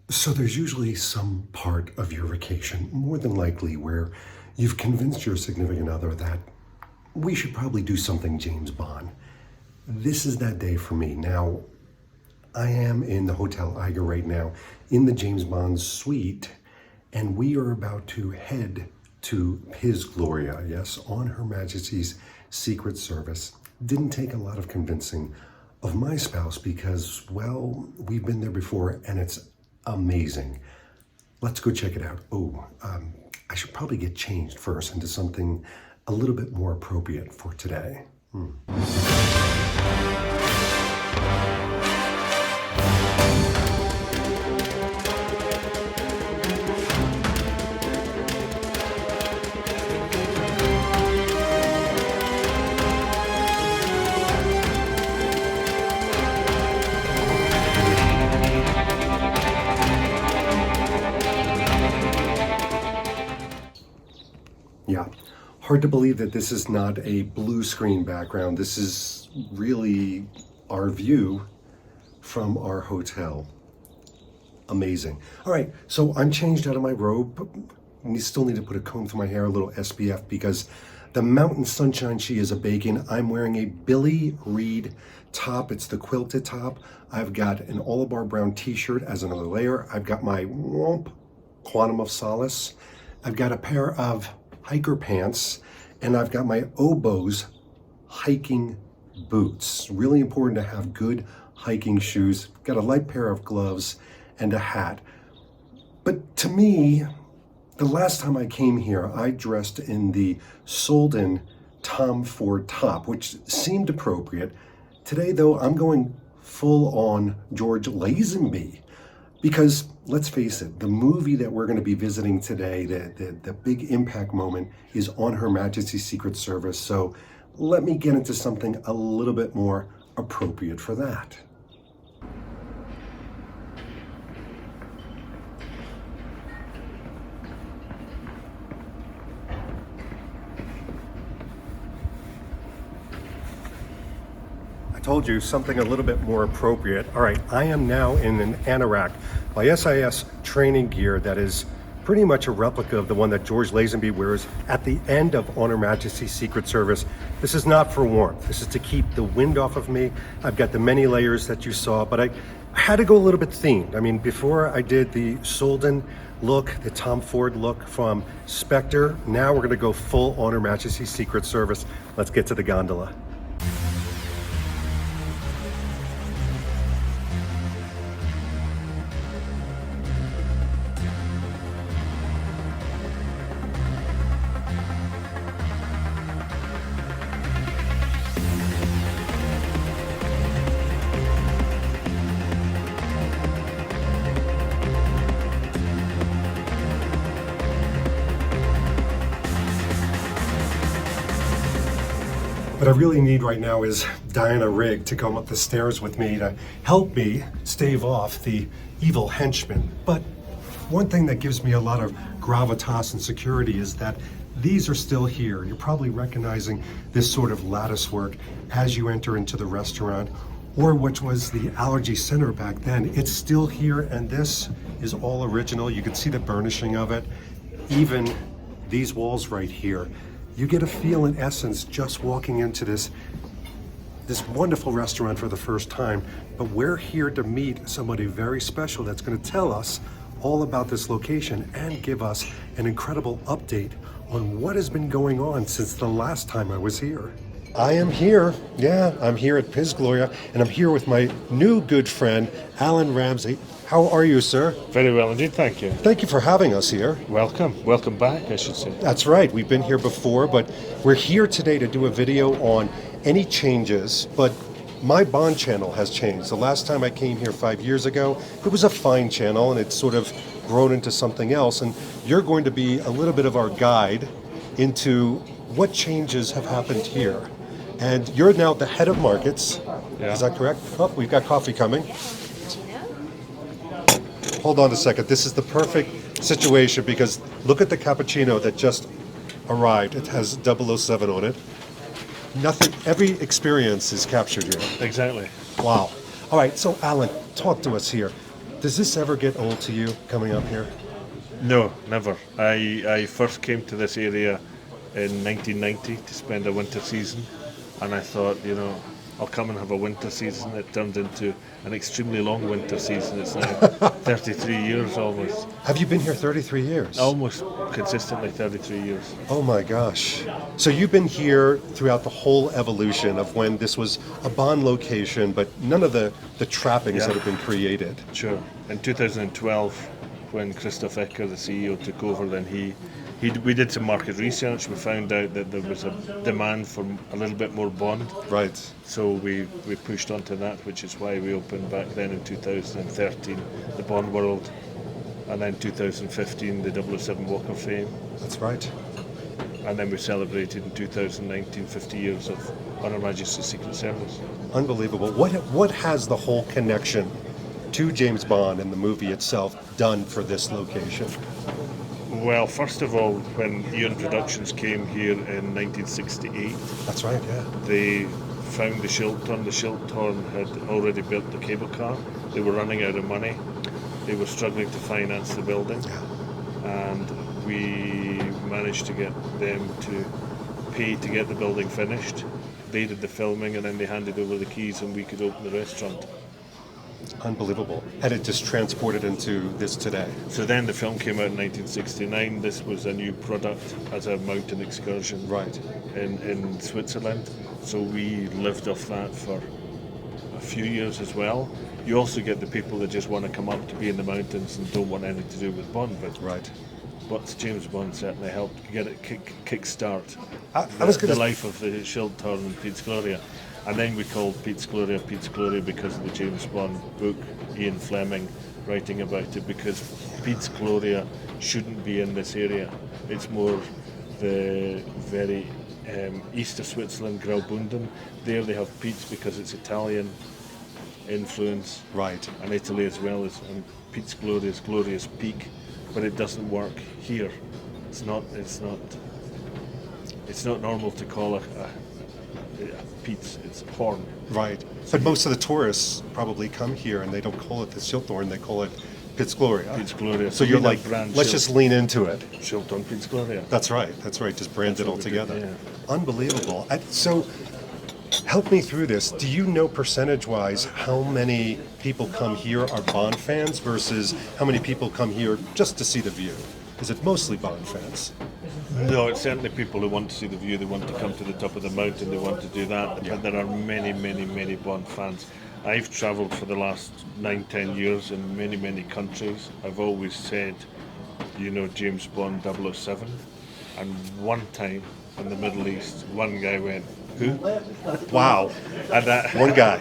So there's usually some part of your vacation, more than likely, where you've convinced your significant other that we should probably do something James Bond. This is that day for me. Now, I am in the Hotel Eiger right now, in the James Bond suite, and we are about to head to Piz Gloria, yes, on Her Majesty's Secret Service. Didn't take a lot of convincing of my spouse because, well, we've been there before and it's amazing. Let's go check it out. I should probably get changed first into something a little bit more appropriate for today. Yeah, hard to believe that this is not a blue screen background. This is really our view from our hotel. Amazing. All right, so I'm changed out of my robe, but I still need to put a comb through my hair, a little SPF, because the mountain sunshine she is a baking. I'm wearing a Billy Reed top. It's the quilted top. I've got an Olive Brown t-shirt as another layer. I've got my Womp Quantum of Solace. I've got a pair of hiker pants, and I've got my Oboz hiking boots. Really important to have good hiking shoes. Got a light pair of gloves and a hat. But to me, the last time I came here, I dressed in the Solden Tom Ford top, which seemed appropriate. Today, though, I'm going full on George Lazenby. Because let's face it, the movie that we're going to be visiting today, the big impact moment, is on Her Majesty's Secret Service. So let me get into something a little bit more appropriate for that. Told you something a little bit more appropriate. All right, I am now in an anorak, my SIS training gear that is pretty much a replica of the one that George Lazenby wears at the end of On Her Majesty's Secret Service. This is not for warmth. This is to keep the wind off of me. I've got the many layers that you saw, but I had to go a little bit themed. I mean, before I did the Solden look, the Tom Ford look from Spectre, now we're gonna go full On Her Majesty's Secret Service. Let's get to the gondola. What I really need right now is Diana Rigg to come up the stairs with me to help me stave off the evil henchmen. But one thing that gives me a lot of gravitas and security is that these are still here. You're probably recognizing this sort of lattice work as you enter into the restaurant, or which was the allergy center back then. It's still here, and this is all original. You can see the burnishing of it. Even these walls right here. You get a feel, in essence, just walking into this wonderful restaurant for the first time. But we're here to meet somebody very special that's going to tell us all about this location and give us an incredible update on what has been going on since the last time I was here. I am here. Yeah, I'm here at Piz Gloria, and I'm here with my new good friend, Alan Ramsay. How are you, sir? Very well indeed, thank you. Thank you for having us here. Welcome back, I should say. That's right, we've been here before, but we're here today to do a video on any changes, but my Bond channel has changed. The last time I came here 5 years ago, it was a fine channel, and it's sort of grown into something else, and you're going to be a little bit of our guide into what changes have happened here. And you're now the head of markets, Yeah. Is that correct? Oh, we've got coffee coming. Hold on a second. This is the perfect situation because look at the cappuccino that just arrived. It has 007 on it. Nothing, every experience is captured here. Exactly. Wow. All right, so Alan, talk to us here. Does this ever get old to you coming up here? No, never. I first came to this area in 1990 to spend a winter season, and I thought, I'll come and have a winter season. It turned into an extremely long winter season. It's now 33 years almost. Have you been here 33 years? Almost consistently 33 years. Oh my gosh. So you've been here throughout the whole evolution of when this was a Bond location, but none of the trappings that have been created. Sure. In 2012, when Christoph Ecker, the CEO, took over, then we did some market research. We found out that there was a demand for a little bit more Bond. Right. So we pushed onto that, which is why we opened back then in 2013 the Bond World, and then 2015 the 007 Walk of Fame. That's right. And then we celebrated in 2019 50 years of On Her Majesty's Secret Service. Unbelievable. What has the whole connection to James Bond and the movie itself done for this location? Well, first of all, when Ian Productions came here in 1968, That's right, yeah. they found the Schilthorn. The Schilthorn had already built the cable car. They were running out of money. They were struggling to finance the building. And we managed to get them to pay to get the building finished. They did the filming, and then they handed over the keys and we could open the restaurant. Unbelievable. And it just transported into this today. So then the film came out in 1969. This was a new product as a mountain excursion Right. in Switzerland. So we lived off that for a few years as well. You also get the people that just want to come up to be in the mountains and don't want anything to do with Bond. But James Bond certainly helped get it kick-start the life of the Schilthorn and Piz Gloria. And then we called Piz Gloria because of the James Bond book, Ian Fleming writing about it, because Piz Gloria shouldn't be in this area. It's more the very east of Switzerland, Graubünden. There they have Piz because it's Italian influence, Right. and Italy as well as, and Piz Gloria's glorious peak, but it doesn't work here. It's not normal to call a Piz, it's horn. Right. But most of the tourists probably come here and they don't call it the Schilthorn, they call it Piz Gloria. Piz Gloria. So you're We like, have brand let's just lean into it. Schilthorn Piz Gloria. That's right. Just brand That's it all what we together. did, Unbelievable. So help me through this. Do you know percentage-wise how many people come here are Bond fans versus how many people come here just to see the view? Is it mostly Bond fans? No, it's certainly people who want to see the view, they want to come to the top of the mountain, they want to do that, but there are many, many, many Bond fans. I've travelled for the last 9-10 years in many, many countries. I've always said, James Bond 007, and one time in the Middle East, one guy went, "Who?" Wow. And that, One guy.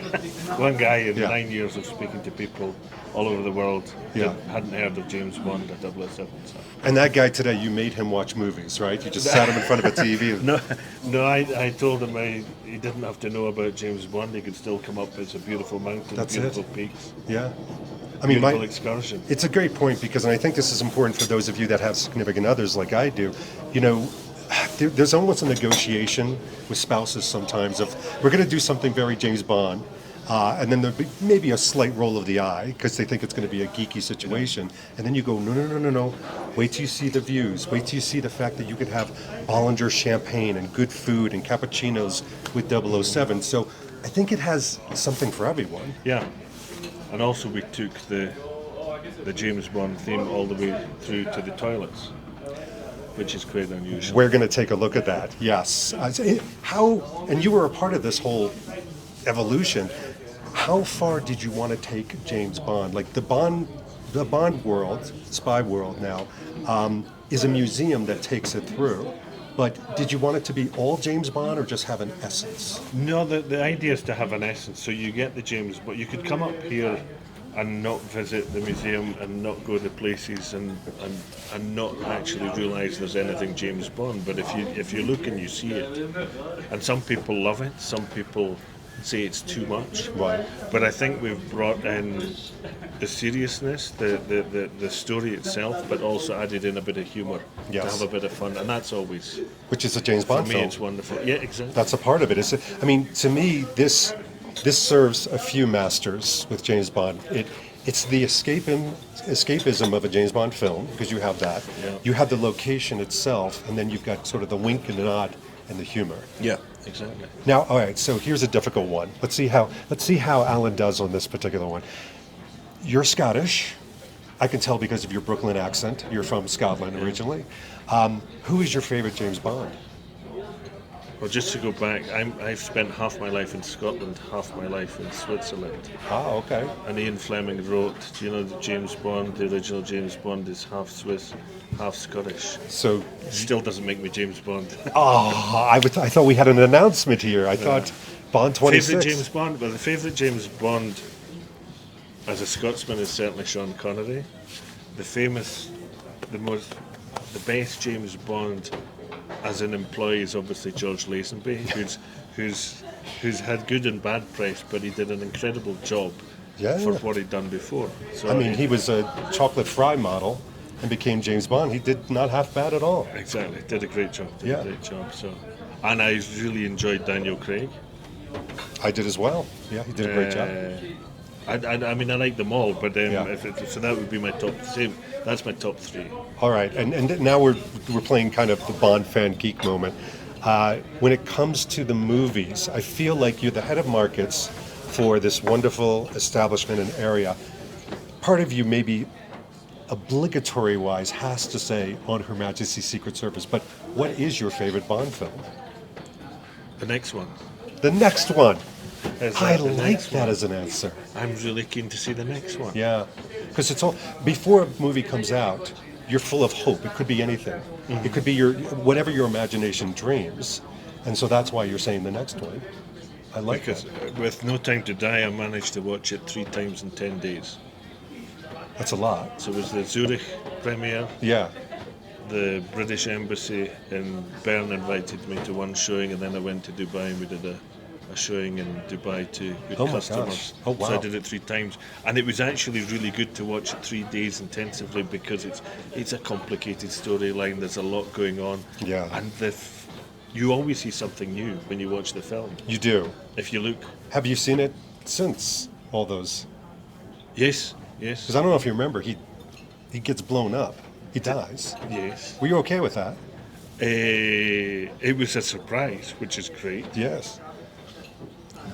One guy in 9 years of speaking to people all over the world Yeah. that hadn't heard of James Bond at 007. So. And that guy today, you made him watch movies, right? You just sat him in front of a TV. No, I told him he didn't have to know about James Bond. He could still come up. It's a beautiful mountain, That's beautiful it. peaks, Yeah. I mean, beautiful excursion. it's a great point because, and I think this is important for those of you that have significant others like I do, there's almost a negotiation with spouses sometimes of, we're going to do something very James Bond, and then there'll be maybe a slight roll of the eye because they think it's going to be a geeky situation. And then you go, no. Wait till you see the views. Wait till you see the fact that you can have Bollinger champagne and good food and cappuccinos with 007. So I think it has something for everyone. Yeah, and also we took the James Bond theme all the way through to the toilets, which is quite unusual. We're going to take a look at that. Yes. And you were a part of this whole evolution. How far did you want to take James Bond? Like the Bond world, spy world now, is a museum that takes it through. But did you want it to be all James Bond or just have an essence? No, the idea is to have an essence. So you get the James Bond. You could come up here and not visit the museum and not go to places and not actually realise there's anything James Bond. But if you look and you see it, and some people love it, some people say it's too much. Right. But I think we've brought in the seriousness, the story itself, but also added in a bit of humour to have a bit of fun, and that's always, which is a James Bond for me, film. it's wonderful. Yeah, exactly. That's a part of it. To me, this serves a few masters with James Bond. it's the escapism of a James Bond film, because you have that. Yeah. You have the location itself, and then you've got sort of the wink and the nod and the humor. Yeah, exactly. Now, all right, so here's a difficult one. Let's see how Alan does on this particular one. You're Scottish. I can tell because of your Brooklyn accent. You're from Scotland originally. Who is your favorite James Bond? Well, just to go back, I've spent half my life in Scotland, half my life in Switzerland. Ah, okay. And Ian Fleming wrote, do you know that James Bond, the original James Bond, is half Swiss, half Scottish? So, Still doesn't make me James Bond. I thought we had an announcement here. I thought Bond 26. Favourite James Bond? Well, the favourite James Bond as a Scotsman is certainly Sean Connery. The best James Bond as an employee is obviously George Lazenby, who's had good and bad press, but he did an incredible job for what he'd done before. So I mean, he was a chocolate fry model and became James Bond. He did not half bad at all. Exactly, did a great job. So, and I really enjoyed Daniel Craig. I did as well. Yeah, he did a great job. I mean, I like them all, but so that would be my top. That's my top three. All right, and now we're playing kind of the Bond fan geek moment. When it comes to the movies, I feel like you're the head of markets for this wonderful establishment and area. Part of you maybe obligatory-wise has to say on Her Majesty's Secret Service, but what is your favorite Bond film? The next one. The next one. I The like next that one. as an answer. I'm really keen to see the next one. Yeah, because it's all before a movie comes out. You're full of hope. It could be anything. It could be whatever your imagination dreams, and so that's why you're saying the next one. I like Because that. with No Time to Die, I managed to watch it 3 times in 10 days. That's a lot. So it was the Zurich premiere. Yeah. The British Embassy in Bern invited me to one showing, and then I went to Dubai and we did a showing in Dubai to good Oh my customers. gosh. Oh, wow. So I did it 3 times, and it was actually really good to watch it 3 days intensively because it's a complicated storyline. There's a lot going on. Yeah. And you always see something new when you watch the film. You do. If you look. Have you seen it since all those? Yes. Because I don't know if you remember, he gets blown up. He dies. Yes. Were you okay with that? It was a surprise, which is great. Yes.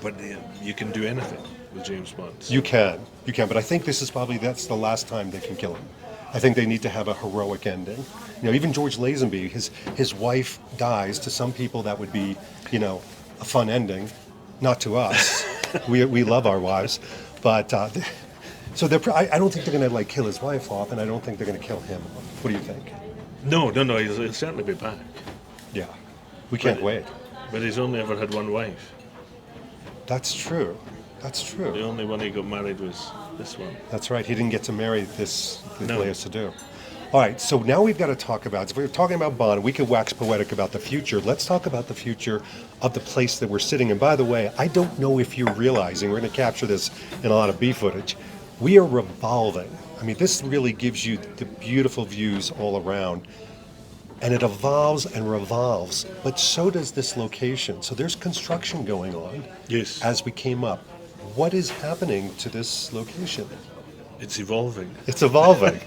But you can do anything with James Bond. You can, but I think that's the last time they can kill him. I think they need to have a heroic ending. Even George Lazenby, his wife dies. To some people, that would be, a fun ending. Not to us. we love our wives, but so I don't think they're going to kill his wife off, and I don't think they're going to kill him. What do you think? No, he'll certainly be back. Yeah, we can't wait. But he's only ever had one wife. That's true. The only one he got married was this one. That's right. He didn't get to marry this No. Lea Seydoux. All right, so now we've got to talk about, if we're talking about Bond, we could wax poetic about the future. Let's talk about the future of the place that we're sitting in. By the way, I don't know if you're realizing, we're going to capture this in a lot of B footage, we are revolving. I mean, this really gives you the beautiful views all around. And it evolves and revolves, but so does this location. So there's construction going on. Yes. As we came up. What is happening to this location? It's evolving. It's evolving.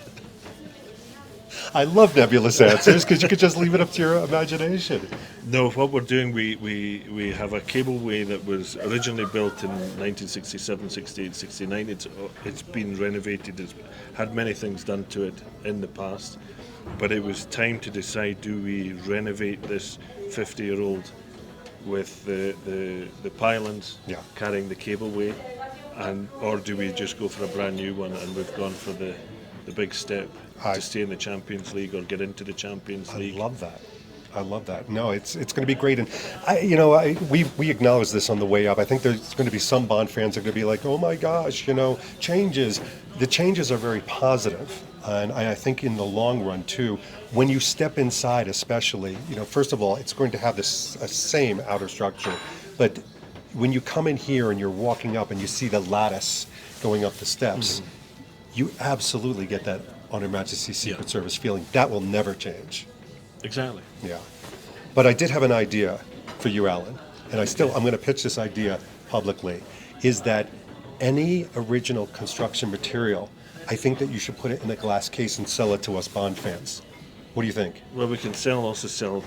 I love nebulous answers because you could just leave it up to your imagination. No, what we're doing, we have a cableway that was originally built in 1967, 68, 69. It's been renovated. It's had many things done to it in the past. But it was time to decide, do we renovate this 50-year-old with the pylons carrying the cableway, or do we just go for a brand new one? And we've gone for the big step to stay in the Champions League or get into the Champions League. I love that. No, it's going to be great, and we acknowledge this on the way up. I think there's going to be some Bond fans that are going to be like, oh my gosh, changes. The changes are very positive, and I think in the long run too. When you step inside, especially, first of all, it's going to have this same outer structure, but when you come in here and you're walking up and you see the lattice going up the steps, you absolutely get that on Her Majesty's Secret Service feeling. That will never change. Exactly. Yeah. But I did have an idea for you, Alan, and I'm going to pitch this idea publicly, is that any original construction material, I think that you should put it in a glass case and sell it to us Bond fans. What do you think? Well, we can also sell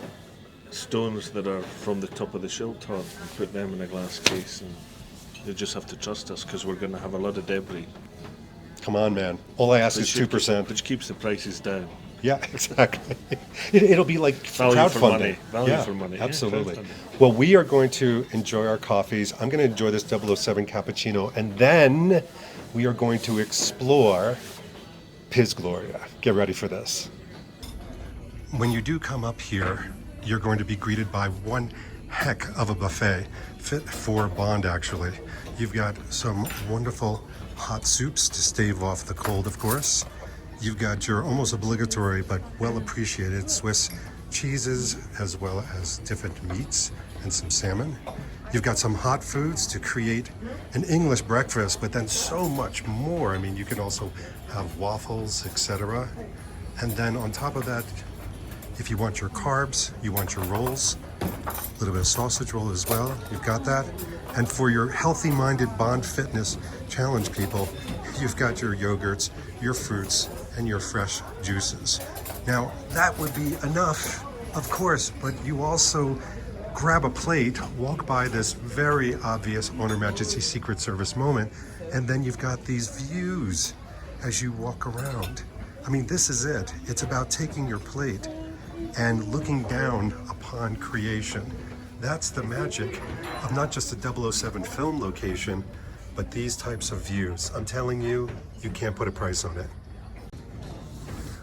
stones that are from the top of the Schilthorn and put them in a glass case, and you just have to trust us because we're going to have a lot of debris. Come on, man. All I ask is 2%. Which keeps the prices down. Yeah, exactly. It'll be like Value for money. crowdfunding. Value for money. Absolutely. Yeah, well, we are going to enjoy our coffees. I'm going to enjoy this 007 cappuccino, and then we are going to explore Piz Gloria. Get ready for this. When you do come up here, you're going to be greeted by one heck of a buffet, fit for Bond actually. You've got some wonderful hot soups to stave off the cold, of course. You've got your almost obligatory but well appreciated Swiss cheeses, as well as different meats and some salmon. You've got some hot foods to create an English breakfast, but then so much more. I mean, you can also have waffles, etc. And then on top of that, if you want your carbs, you want your rolls, a little bit of sausage roll as well, you've got that. And for your healthy-minded Bond Fitness Challenge people, you've got your yogurts, your fruits, and your fresh juices. Now, that would be enough, of course, but you also grab a plate, walk by this very obvious On Her Majesty's Secret Service moment, and then you've got these views as you walk around. I mean, this is it. It's about taking your plate and looking down upon creation. That's the magic of not just a 007 film location, but these types of views. I'm telling you, you can't put a price on it.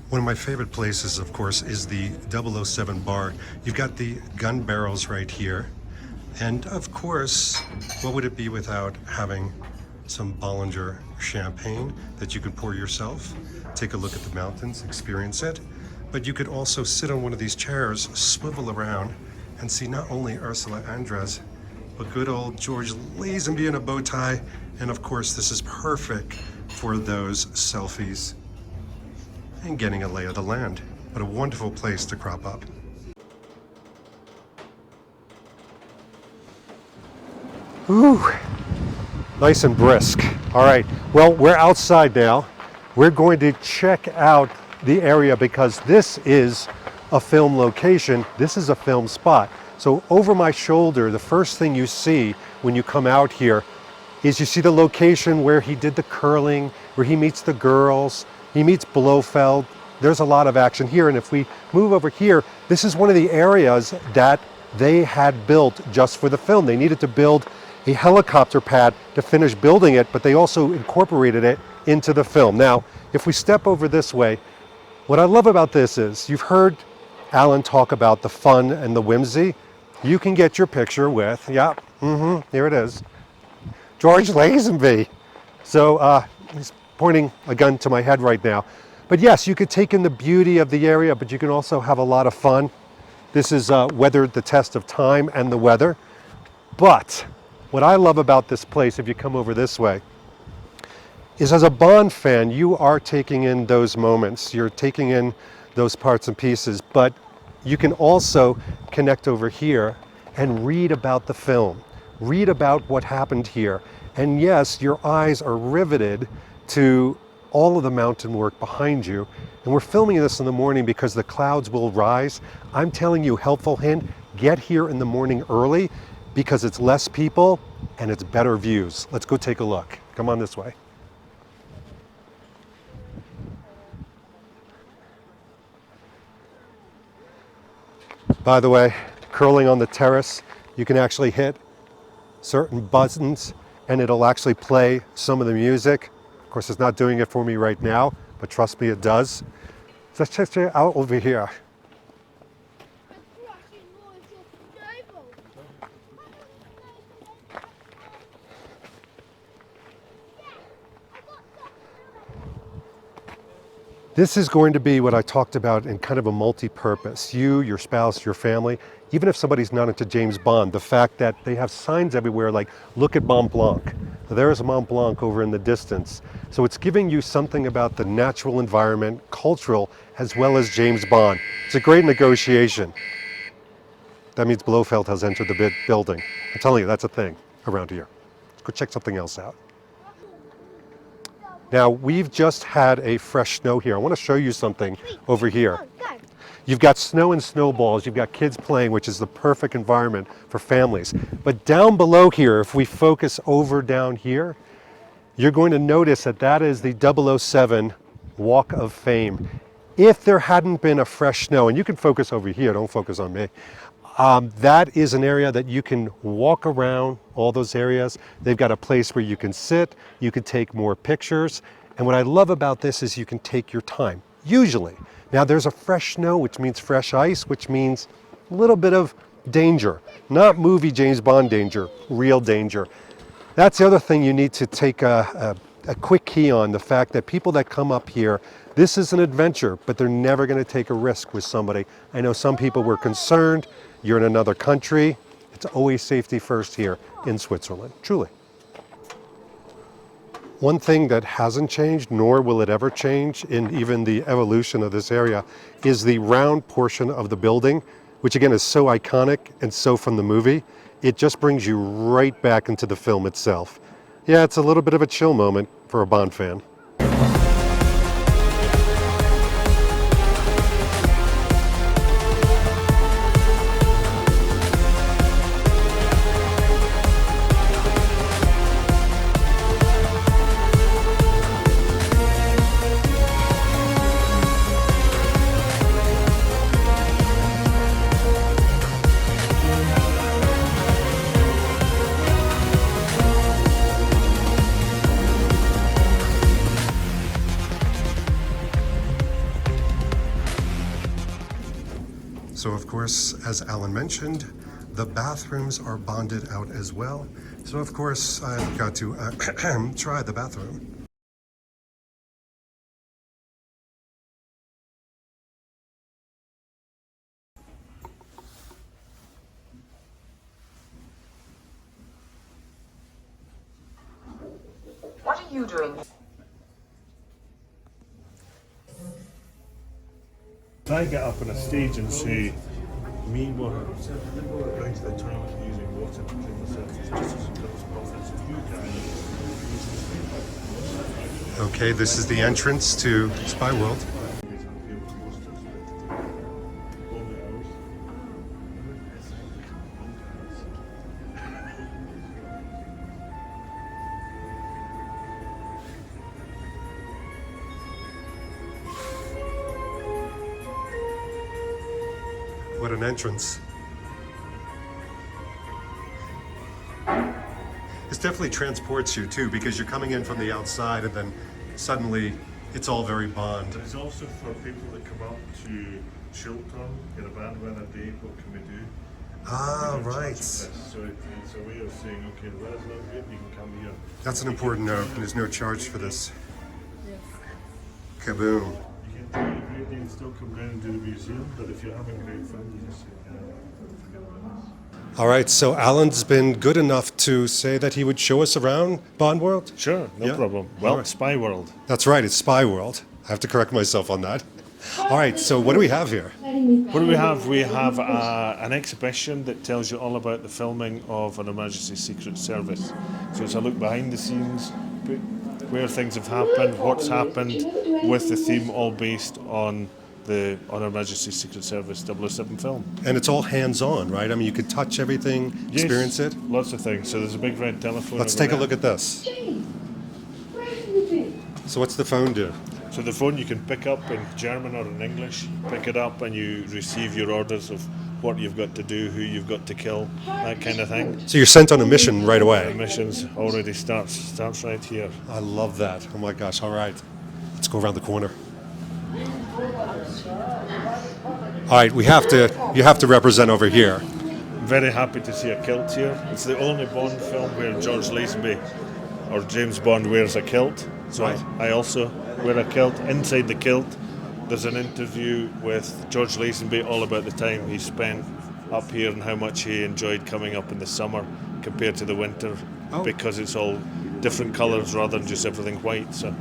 One of my favorite places, of course, is the 007 bar. You've got the gun barrels right here. And of course, what would it be without having some Bollinger champagne that you could pour yourself? Take a look at the mountains, experience it. But you could also sit on one of these chairs, swivel around, and see not only Ursula Andress, but good old George Lazenby in a bow tie. And of course, this is perfect for those selfies and getting a lay of the land. But a wonderful place to crop up. Ooh, nice and brisk. All right, well, we're outside now. We're going to check out the area because this is a film location. This is a film spot. So over my shoulder, the first thing you see when you come out here is you see the location where he did the curling, where he meets the girls, he meets Blofeld. There's a lot of action here. And if we move over here, this is one of the areas that they had built just for the film. They needed to build a helicopter pad to finish building it, but they also incorporated it into the film. Now, if we step over this way, what I love about this is, you've heard Alan talk about the fun and the whimsy. You can get your picture with, here it is, George Lazenby. So he's pointing a gun to my head right now. But yes, you could take in the beauty of the area, but you can also have a lot of fun. This is weathered the test of time and the weather. But what I love about this place, if you come over this way, is as a Bond fan, you are taking in those moments. You're taking in those parts and pieces, but you can also connect over here and read about the film, read about what happened here. And yes, your eyes are riveted to all of the mountain work behind you. And we're filming this in the morning because the clouds will rise. I'm telling you, helpful hint, get here in the morning early because it's less people and it's better views. Let's go take a look. Come on this way. By the way, curling on the terrace, you can actually hit certain buttons and it'll actually play some of the music. Of course, it's not doing it for me right now, but trust me, it does. So let's check it out over here. This is going to be what I talked about in kind of a multi-purpose. You, your spouse, your family, even if somebody's not into James Bond, the fact that they have signs everywhere like, look at Mont Blanc. There's Mont Blanc over in the distance. So it's giving you something about the natural environment, cultural, as well as James Bond. It's a great negotiation. That means Blofeld has entered the building. I'm telling you, that's a thing around here. Let's go check something else out. Now, we've just had a fresh snow here. I want to show you something over here. You've got snow and snowballs, you've got kids playing, which is the perfect environment for families. But down below here, if we focus over down here, you're going to notice that that is the 007 Walk of Fame. If there hadn't been a fresh snow, and you can focus over here, don't focus on me, that is an area that you can walk around, all those areas. They've got a place where you can sit, you can take more pictures. And what I love about this is you can take your time, usually. Now there's a fresh snow, which means fresh ice, which means a little bit of danger. Not movie James Bond danger, real danger. That's the other thing you need to take a quick key on, the fact that people that come up here, this is an adventure, but they're never going to take a risk with somebody. I know some people were concerned. You're in another country. It's always safety first here in Switzerland, truly. One thing that hasn't changed, nor will it ever change in even the evolution of this area, is the round portion of the building, which again is so iconic and so from the movie. It just brings you right back into the film itself. Yeah, it's a little bit of a chill moment for a Bond fan. So of course, as Alan mentioned, the bathrooms are bonded out as well. So of course, I've got to try the bathroom. What are you doing? If I get up on a stage and say, me going to the toilet using water to clean myself is just as good as profits as you guys. Okay, this is the entrance to Spy World. What an entrance. This definitely transports you too, because you're coming in from the outside and then suddenly it's all very Bond. It's also for people that come up to Schilthorn, get a bad weather day, what can we do? Ah, right. So it's a way of saying, okay, the weather's not good, you can come here. That's an important note. There's no charge for this. Kaboom. You can do a great day and still come down and do the museum, but if you're having great fun, you just say, forget about this. All right, so Alan's been good enough to say that he would show us around Bond World? Sure, no Yeah. problem. Well, Right. Spy World. That's right, it's Spy World. I have to correct myself on that. All right, so what do we have here? What do we have? We have an exhibition that tells you all about the filming of Her Majesty's Secret Service. So it's a look behind the scenes, where things have happened, what's happened, with the theme all based on the Her Majesty's Secret Service 007 film. And it's all hands-on, right? I mean, you could touch everything, experience it. Lots of things. So there's a big red telephone. Let's over take a there. look at this. So what's the phone do? So the phone you can pick up in German or in English, pick it up and you receive your orders of what you've got to do, who you've got to kill, that kind of thing. So you're sent on a mission right The away. missions already starts right here. I love that. Oh my gosh, all right. Let's go around the corner. All right, you have to represent over here. Very happy to see a kilt here. It's the only Bond film where George Lazenby or James Bond wears a kilt. So Right. I also wear a kilt. Inside the kilt, there's an interview with George Lazenby all about the time he spent up here and how much he enjoyed coming up in the summer compared to the winter, because it's all different colours rather than just everything white. So,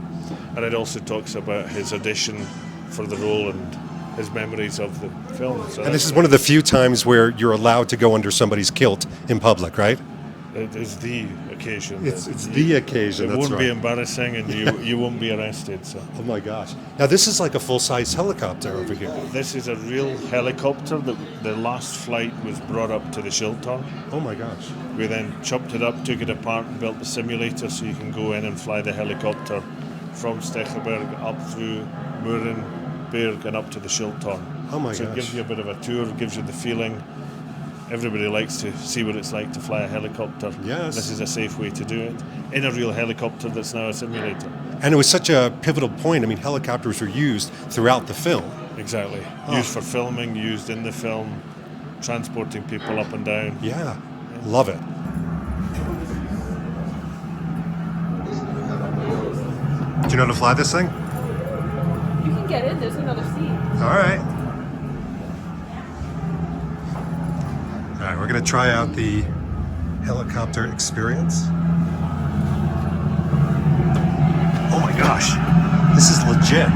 and it also talks about his audition for the role and his memories of the film. So And this is one of the few times where you're allowed to go under somebody's kilt in public, right? It is the occasion. It's the occasion. It That's won't right. be embarrassing, and you won't be arrested. So. Oh my gosh! Now this is like a full-size helicopter over here. This is a real helicopter that the last flight was brought up to the Schilthorn. Oh my gosh! We then chopped it up, took it apart, and built the simulator so you can go in and fly the helicopter from Stechelberg up through Murenberg and up to the Schilthorn. Oh my So gosh! it gives you a bit of a tour, gives you the feeling. Everybody likes to see what it's like to fly a helicopter. Yes. This is a safe way to do it in a real helicopter that's now a simulator. And it was such a pivotal point. I mean, helicopters were used throughout the film. Exactly. Used for filming, used in the film, transporting people up and down. Yeah, love it. Do you know how to fly this thing? You can get in, there's another seat. All right. All right, we're going to try out the helicopter experience. Oh my gosh, this is legit.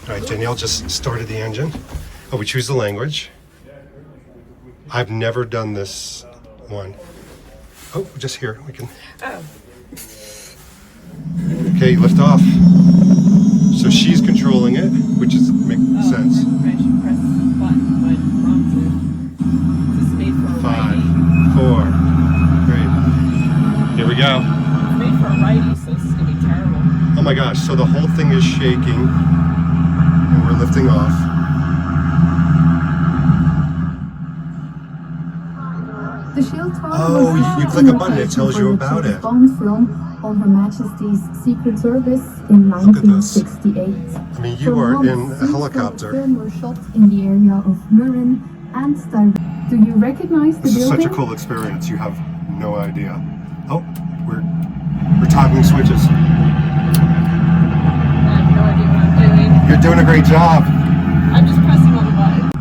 All right, Danielle just started the engine. Oh, we choose the language. I've never done this one. Oh, just here, we can. Oh. Okay, lift off. So she's controlling it, which is makes sense. I should press the button, but wrong to. This is made for a 5, righty. 4, 3. Here we go. It's made for a righty, so this is going to be terrible. Oh my gosh, so the whole thing is shaking and we're lifting off. The Schilthorn Oh, was you click a button, it tells you about it. Bond film on Her Majesty's Secret Service in Look at this. 1968. I mean, you are in a helicopter. The film was shot in the area of Murin and Stuyvesant. Do you recognize the This is building? such a cool experience, you have no idea. Oh, we're toggling switches. I have no idea what I'm doing. You're doing a great job. I'm just pressing all the buttons.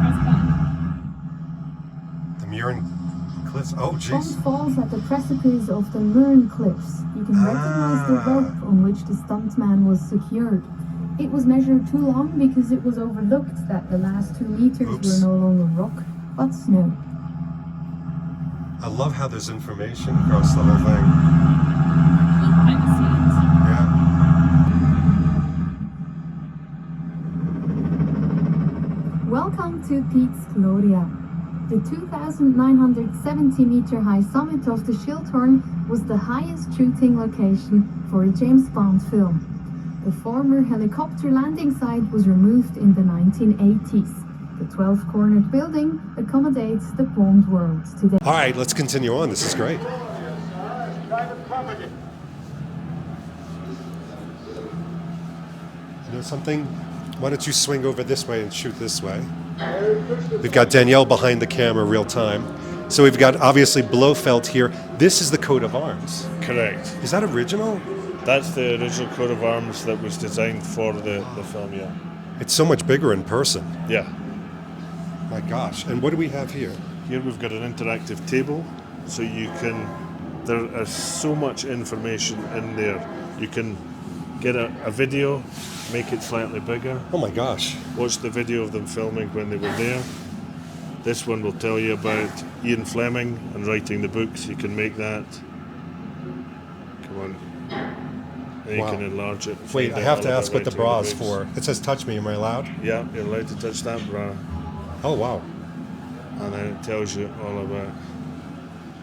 Press button. The Murin Cliffs. Oh, Bond jeez. falls at the precipice of the Murin Cliffs. You can recognize the rope on which the stuntman was secured. It was measured too long because it was overlooked that the last 2 meters Oops. were no longer rock, but snow. Oh. I love how there's information across the whole thing. Behind the scenes. Yeah. Welcome to Piz Gloria. The 2,970 meter high summit of the Schilthorn was the highest shooting location for a James Bond film. The former helicopter landing site was removed in the 1980s. The 12-cornered building accommodates the Bond world today. All right, let's continue on. This is great. You know something? Why don't you swing over this way and shoot this way? We've got Danielle behind the camera real time. So we've got obviously Blofeld here. This is the coat of arms. Correct. Is that original? That's the original coat of arms that was designed for the film, yeah. It's so much bigger in person. Yeah. My gosh. And what do we have here? Here we've got an interactive table, so you can, there is so much information in there. You can get a video, make it slightly bigger, Oh my gosh. watch the video of them filming when they were there. This one will tell you about Ian Fleming and writing the books. You can make that. Come on. And you Wow. can enlarge it. Wait, find I out have all to about ask what the writing bra is books. for. It says touch me. Am I allowed? Yeah, you're allowed to touch that bra. Oh wow. And then it tells you all about.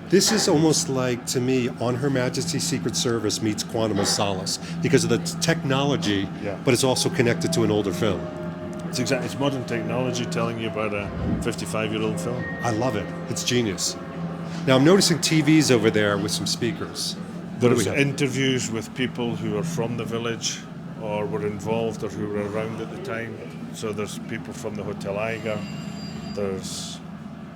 This is almost like, to me, On Her Majesty's Secret Service meets Quantum of Solace because of the technology, Yeah. but it's also connected to an older film. It's modern technology telling you about a 55-year-old film. I love it. It's genius. Now I'm noticing TVs over there with some speakers. What do we There's got? interviews with people who are from the village or were involved or who were around at the time. So there's people from the Hotel Eiger. There's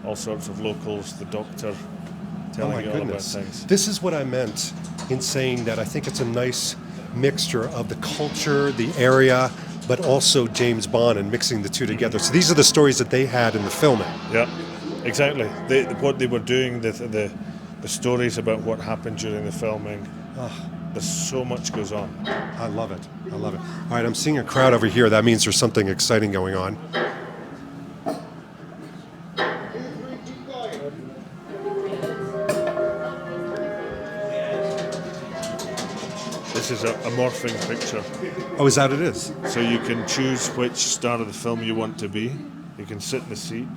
all sorts of locals, the doctor, Oh telling my you all about goodness. things. This is what I meant in saying that I think it's a nice mixture of the culture, the area, but also James Bond and mixing the two together. So these are the stories that they had in the filming. Yeah, exactly. What they were doing, the stories about what happened during the filming. There's so much goes on. I love it. I love it. All right, I'm seeing a crowd over here. That means there's something exciting going on. This is a morphing picture. Oh, is that what it is? So you can choose which star of the film you want to be. You can sit in the seat.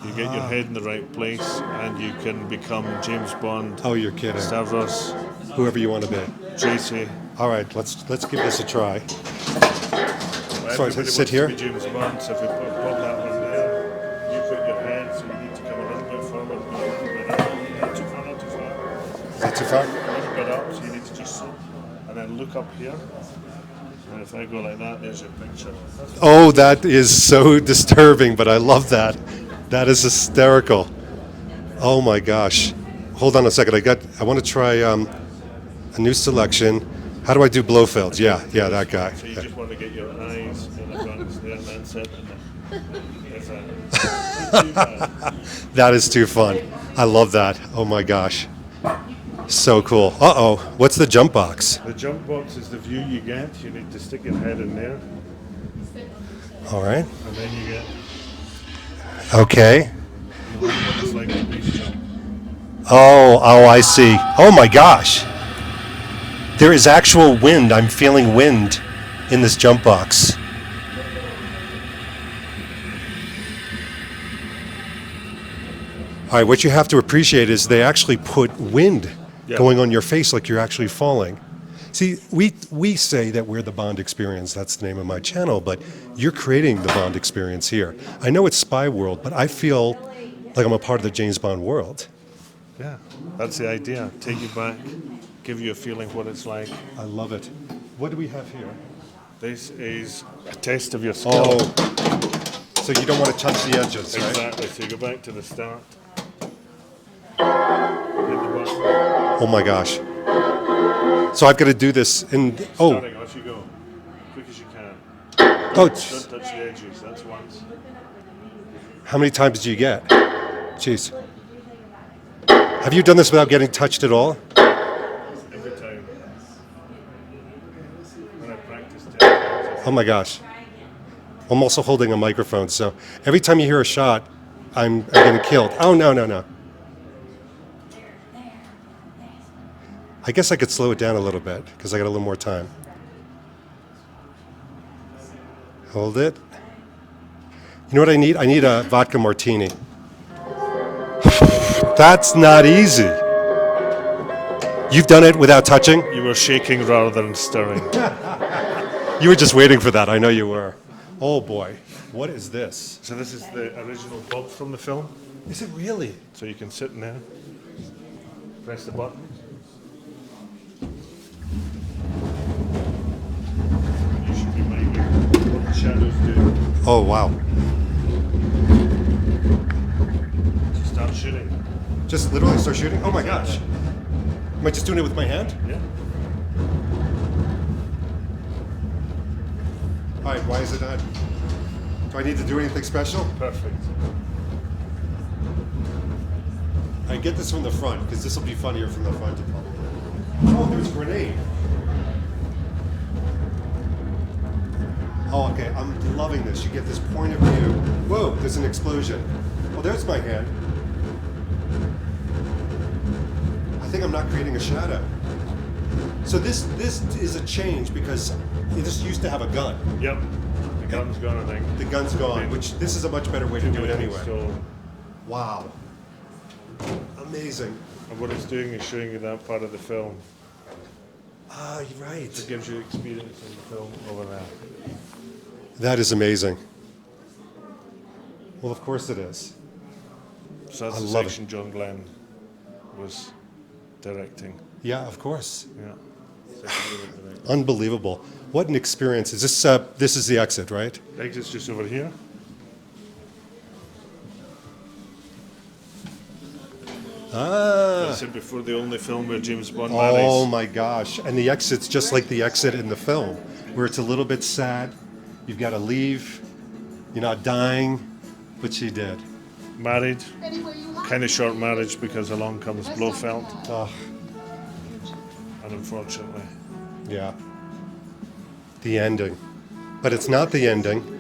You get your head in the right place, and you can become James Bond, Oh, you're kidding. Stavros, Whoever you want to be. Tracy. All right, let's give this a try. Well, Sorry, everybody sit wants here. to be James Bond, so if we pop that one there, you put your head, so you need to come a little bit forward, a little bit up. Not too far, not too far. Is that too far? A little bit up, so you need to just sit, and then look up here. And if I go like that, there's your picture. Oh, that is so disturbing, but I love that. That is hysterical. Oh my gosh. Hold on a second. I want to try a new selection. How do I do Blofelds? Yeah, that guy. So you just want to get your eyes in the front there, and then sit. There's That is too fun. I love that. Oh my gosh. So cool. Uh-oh. What's the jump box? The jump box is the view you get. You need to stick your head in there, All right. and then you get Okay. what it's like to base jump. Oh, I see. Oh my gosh. There is actual wind. I'm feeling wind in this jump box. All right, what you have to appreciate is they actually put wind going on your face like you're actually falling. See, we say that we're the Bond experience. That's the name of my channel, but you're creating the Bond experience here. I know it's spy world, but I feel like I'm a part of the James Bond world. Yeah, that's the idea. Take you back, give you a feeling what it's like. I love it. What do we have here? This is a test of your skill. Oh, so you don't want to touch the edges, right? Exactly. So you go back to the start. Hit the button. Oh my gosh. So I've got to do this in. Oh, Starting off you go, quick as you can. oh. Don't touch the edges. That's once. How many times do you get? Jeez. Have you done this without getting touched at all? Every time. When I practice 10 times. Oh my gosh. I'm also holding a microphone, so every time you hear a shot, I'm getting killed. Oh, no. I guess I could slow it down a little bit because I got a little more time. Hold it. You know what I need? I need a vodka martini. That's not easy. You've done it without touching? You were shaking rather than stirring. You were just waiting for that. I know you were. Oh boy. What is this? So this is the original box from the film. Is it really? So you can sit in there, press the button. You should be minding what the shadows do. Oh wow. So start shooting. Just literally start shooting? Oh my gosh. Am I just doing it with my hand? Yeah. All right, why is it not? Do I need to do anything special? Perfect. I get this from the front because this will be funnier from the front. Oh, there's a grenade. Oh, okay. I'm loving this. You get this point of view. Whoa, there's an explosion. Oh, there's my hand. I think I'm not creating a shadow. So this is a change because this used to have a gun. Yep. The gun's gone, I think. The gun's gone, which this is a much better way to do it anyway. So, Wow. Amazing. and what it's doing is showing you that part of the film. Ah, you're right. It gives you experience in the film over there. That is amazing. Well, of course it is. So that's I the love it. section John Glenn was directing. Yeah, of course. Yeah. Section he was directing. Unbelievable. What an experience. Is this this is the exit, right? Exit's just over here. Ah. I said before, the only film where James Bond Oh marries. my gosh. And the exit's just like the exit in the film, where it's a little bit sad. You've got to leave. You're not dying, but she did. Married. Kind of short marriage because along comes Blofeld. Oh, And unfortunately. yeah. The ending. But it's not the ending.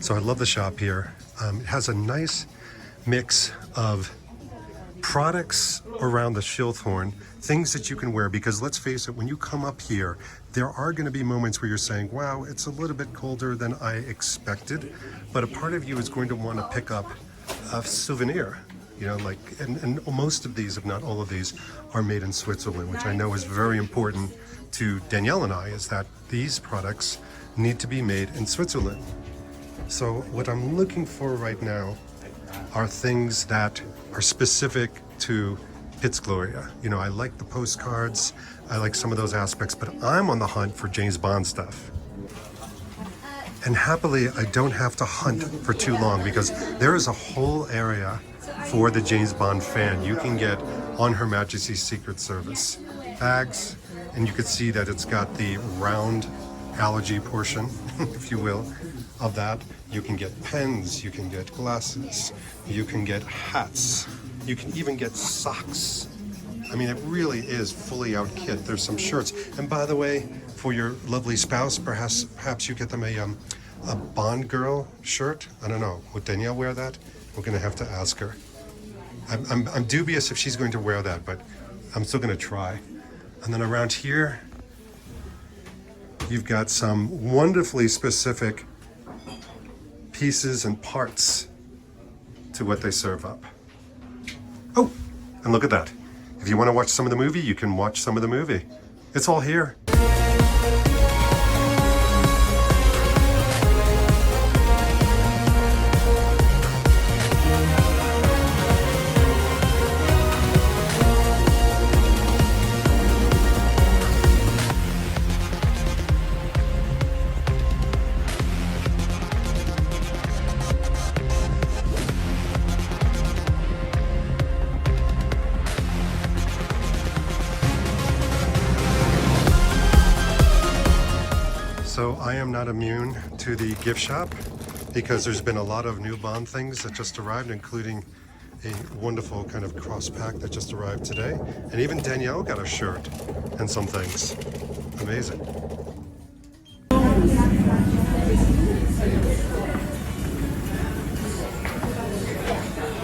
So I love the shop here. It has a nice mix of products around the Schilthorn, things that you can wear, because let's face it, when you come up here, there are going to be moments where you're saying, wow, it's a little bit colder than I expected, but a part of you is going to want to pick up a souvenir, you know, like, and most of these, if not all of these, are made in Switzerland, which I know is very important to Danielle and I, is that these products need to be made in Switzerland. So what I'm looking for right now are things that are specific to Piz Gloria. You know, I like the postcards, I like some of those aspects, but I'm on the hunt for James Bond stuff. And happily, I don't have to hunt for too long, because there is a whole area for the James Bond fan. You can get on Her Majesty's Secret Service bags, and you can see that it's got the round allergy portion, if you will, of that. You can get pens, you can get glasses, you can get hats, you can even get socks. I mean, it really is fully out kit. There's some shirts. And by the way, for your lovely spouse, perhaps you get them a Bond girl shirt. I don't know. Would Danielle wear that? We're going to have to ask her. I'm dubious if she's going to wear that, but I'm still going to try. And then around here, you've got some wonderfully specific pieces and parts to what they serve up. Oh, and look at that. If you want to watch some of the movie, you can watch some of the movie. It's all here. So I am not immune to the gift shop, because there's been a lot of new Bond things that just arrived, including a wonderful kind of cross pack that just arrived today. And even Danielle got a shirt and some things. Amazing.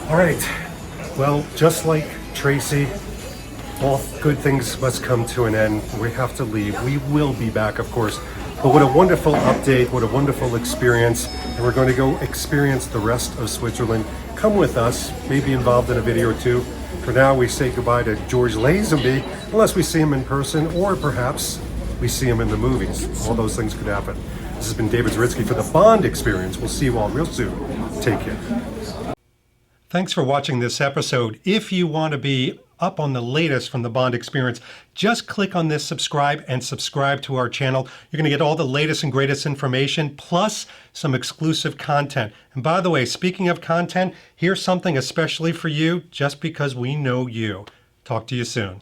All right, well, just like Tracy, all good things must come to an end. We have to leave. We will be back, of course. But what a wonderful update, what a wonderful experience. And we're going to go experience the rest of Switzerland. Come with us, maybe involved in a video or two. For now, we say goodbye to George Lazenby, unless we see him in person, or perhaps we see him in the movies. All those things could happen. This has been David Zaritsky for the Bond Experience. We'll see you all real soon. Take care. Thanks for watching this episode. If you want to be up on the latest from the Bond Experience, just click on this subscribe and subscribe to our channel. You're going to get all the latest and greatest information, plus some exclusive content. And by the way, speaking of content, here's something especially for you, just because we know you. Talk to you soon.